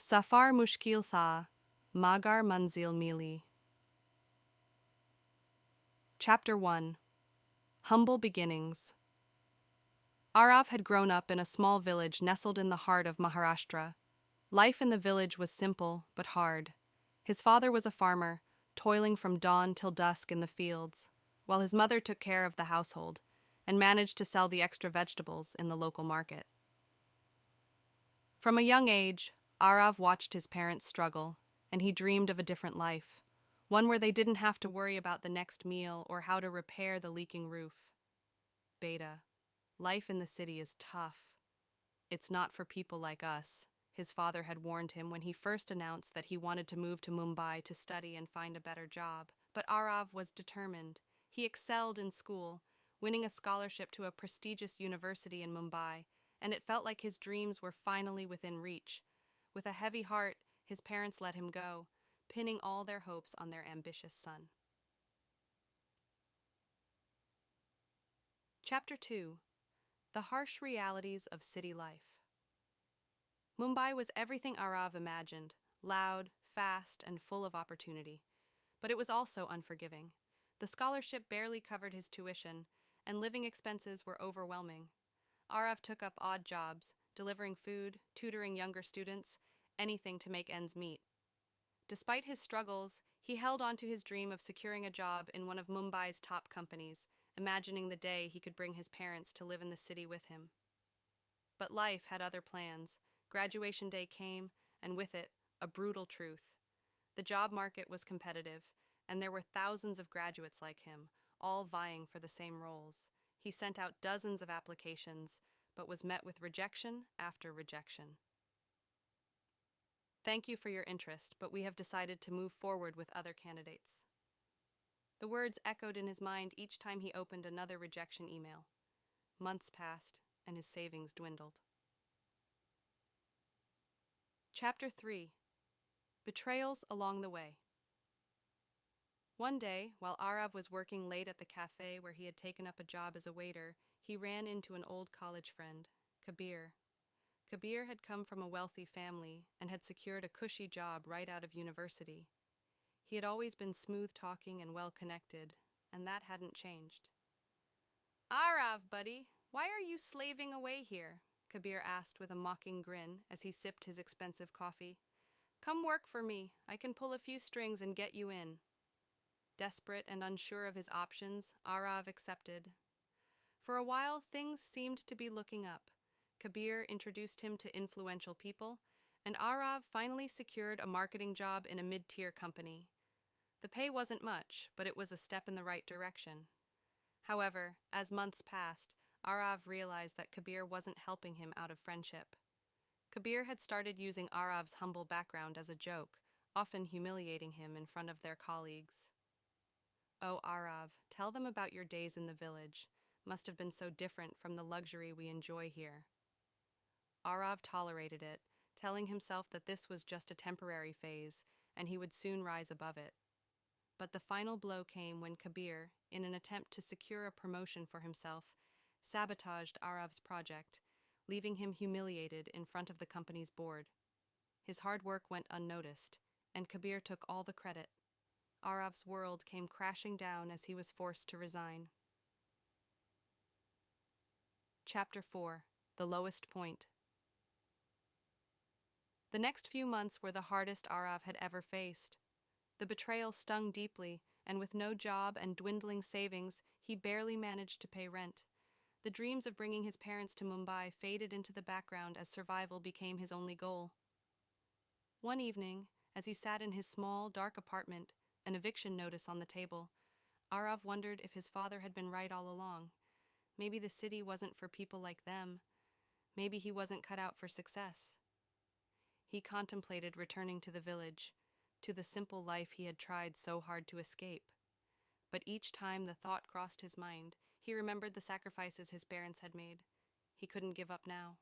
Safar Mushkil tha, Magar Manzil Mili. Chapter 1. Humble Beginnings. Aarav had grown up in a small village nestled in the heart of Maharashtra. Life in the village was simple but hard. His father was a farmer, toiling from dawn till dusk in the fields, while his mother took care of the household and managed to sell the extra vegetables in the local market. From a young age, Aarav watched his parents struggle, and he dreamed of a different life, one where they didn't have to worry about the next meal or how to repair the leaking roof. Beta, life in the city is tough. It's not for people like us, his father had warned him when he first announced that he wanted to move to Mumbai to study and find a better job. But Aarav was determined. He excelled in school, winning a scholarship to a prestigious university in Mumbai, and it felt like his dreams were finally within reach. With a heavy heart, his parents let him go, pinning all their hopes on their ambitious son. Chapter 2. The Harsh Realities of City Life. Mumbai was everything Aarav imagined, loud, fast, and full of opportunity. But it was also unforgiving. The scholarship barely covered his tuition, and living expenses were overwhelming. Aarav took up odd jobs, delivering food, tutoring younger students, anything to make ends meet. Despite his struggles, he held on to his dream of securing a job in one of Mumbai's top companies, imagining the day he could bring his parents to live in the city with him. But life had other plans. Graduation day came, and with it, a brutal truth. The job market was competitive, and there were thousands of graduates like him, all vying for the same roles. He sent out dozens of applications, but was met with rejection after rejection. Thank you for your interest, but we have decided to move forward with other candidates. The words echoed in his mind each time he opened another rejection email. Months passed, and his savings dwindled. Chapter 3. Betrayals Along the Way. One day, while Aarav was working late at the cafe where he had taken up a job as a waiter, he ran into an old college friend, Kabir. Kabir had come from a wealthy family and had secured a cushy job right out of university. He had always been smooth-talking and well-connected, and that hadn't changed. "Aarav, buddy, why are you slaving away here?" Kabir asked with a mocking grin as he sipped his expensive coffee. "Come work for me. I can pull a few strings and get you in." Desperate and unsure of his options, Aarav accepted. For a while, things seemed to be looking up. Kabir introduced him to influential people, and Aarav finally secured a marketing job in a mid-tier company. The pay wasn't much, but it was a step in the right direction. However, as months passed, Aarav realized that Kabir wasn't helping him out of friendship. Kabir had started using Aarav's humble background as a joke, often humiliating him in front of their colleagues. "Oh, Aarav, tell them about your days in the village. Must have been so different from the luxury we enjoy here." Aarav tolerated it, telling himself that this was just a temporary phase, and he would soon rise above it. But the final blow came when Kabir, in an attempt to secure a promotion for himself, sabotaged Aarav's project, leaving him humiliated in front of the company's board. His hard work went unnoticed, and Kabir took all the credit. Aarav's world came crashing down as he was forced to resign. Chapter 4. The Lowest Point. The next few months were the hardest Aarav had ever faced. The betrayal stung deeply, and with no job and dwindling savings, he barely managed to pay rent. The dreams of bringing his parents to Mumbai faded into the background as survival became his only goal. One evening, as he sat in his small, dark apartment, an eviction notice on the table, Aarav wondered if his father had been right all along. Maybe the city wasn't for people like them. Maybe he wasn't cut out for success. He contemplated returning to the village, to the simple life he had tried so hard to escape. But each time the thought crossed his mind, he remembered the sacrifices his parents had made. He couldn't give up now.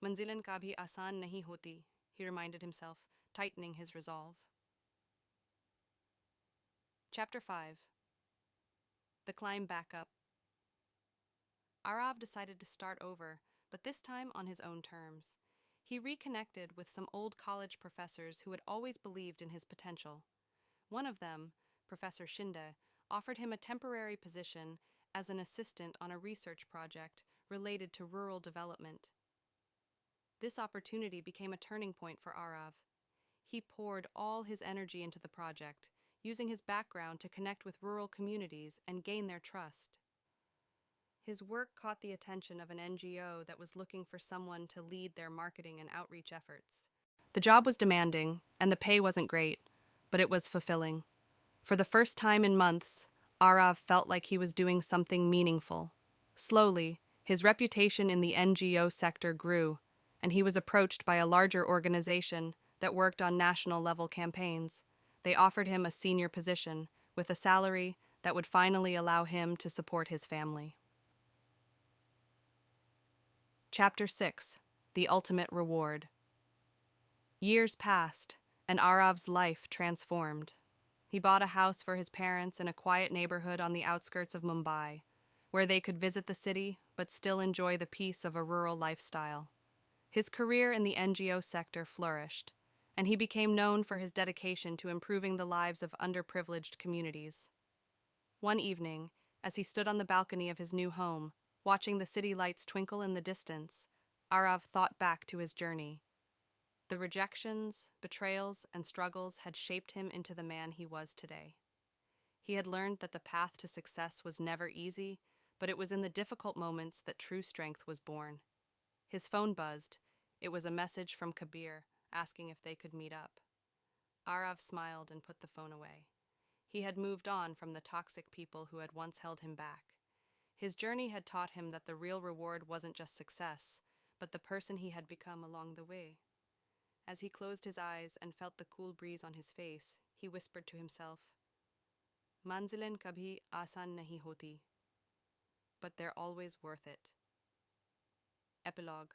"Manzilen kabhi aasaan nahi hoti," he reminded himself, tightening his resolve. Chapter 5. The Climb Back Up. Aarav decided to start over, but this time on his own terms. He reconnected with some old college professors who had always believed in his potential. One of them, Professor Shinde, offered him a temporary position as an assistant on a research project related to rural development. This opportunity became a turning point for Aarav. He poured all his energy into the project, using his background to connect with rural communities and gain their trust. His work caught the attention of an NGO that was looking for someone to lead their marketing and outreach efforts. The job was demanding, and the pay wasn't great, but it was fulfilling. For the first time in months, Aarav felt like he was doing something meaningful. Slowly, his reputation in the NGO sector grew, and he was approached by a larger organization that worked on national-level campaigns. They offered him a senior position, with a salary that would finally allow him to support his family. Chapter 6: The Ultimate Reward. Years passed, and Aarav's life transformed. He bought a house for his parents in a quiet neighborhood on the outskirts of Mumbai, where they could visit the city but still enjoy the peace of a rural lifestyle. His career in the NGO sector flourished, and he became known for his dedication to improving the lives of underprivileged communities. One evening, as he stood on the balcony of his new home, watching the city lights twinkle in the distance, Aarav thought back to his journey. The rejections, betrayals, and struggles had shaped him into the man he was today. He had learned that the path to success was never easy, but it was in the difficult moments that true strength was born. His phone buzzed. It was a message from Kabir, asking if they could meet up. Aarav smiled and put the phone away. He had moved on from the toxic people who had once held him back. His journey had taught him that the real reward wasn't just success, but the person he had become along the way. As he closed his eyes and felt the cool breeze on his face, he whispered to himself, "Manzilen kabhi aasaan nahi hoti, but they're always worth it." Epilogue.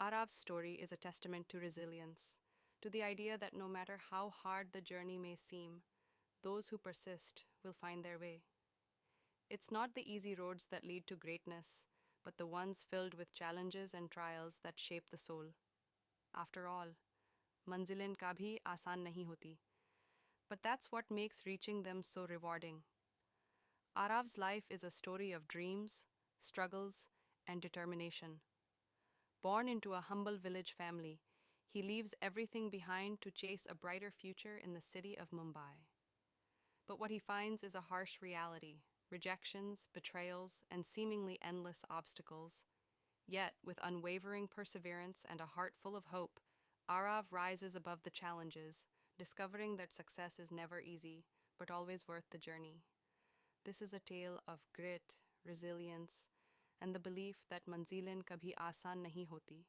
Aarav's story is a testament to resilience, to the idea that no matter how hard the journey may seem, those who persist will find their way. It's not the easy roads that lead to greatness, but the ones filled with challenges and trials that shape the soul. After all, manzilen kabhi aasaan nahi hoti. But that's what makes reaching them so rewarding. Aarav's life is a story of dreams, struggles, and determination. Born into a humble village family, he leaves everything behind to chase a brighter future in the city of Mumbai. But what he finds is a harsh reality: rejections, betrayals, and seemingly endless obstacles. Yet, with unwavering perseverance and a heart full of hope, Aarav rises above the challenges, discovering that success is never easy, but always worth the journey. This is a tale of grit, resilience, and the belief that manzilen kabhi aasaan nahi hoti.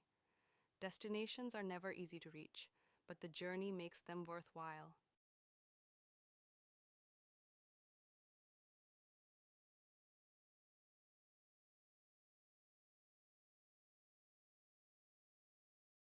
Destinations are never easy to reach, but the journey makes them worthwhile.